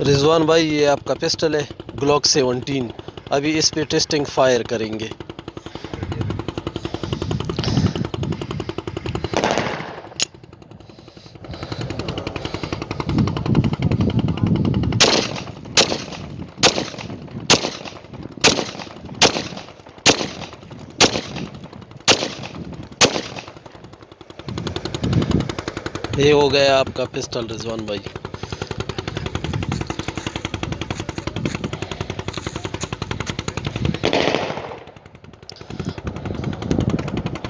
रिजवान भाई, ये आपका पिस्टल है ग्लॉक 17। अभी इस पे टेस्टिंग फायर करेंगे। ये हो गया आपका पिस्टल रिजवान भाई।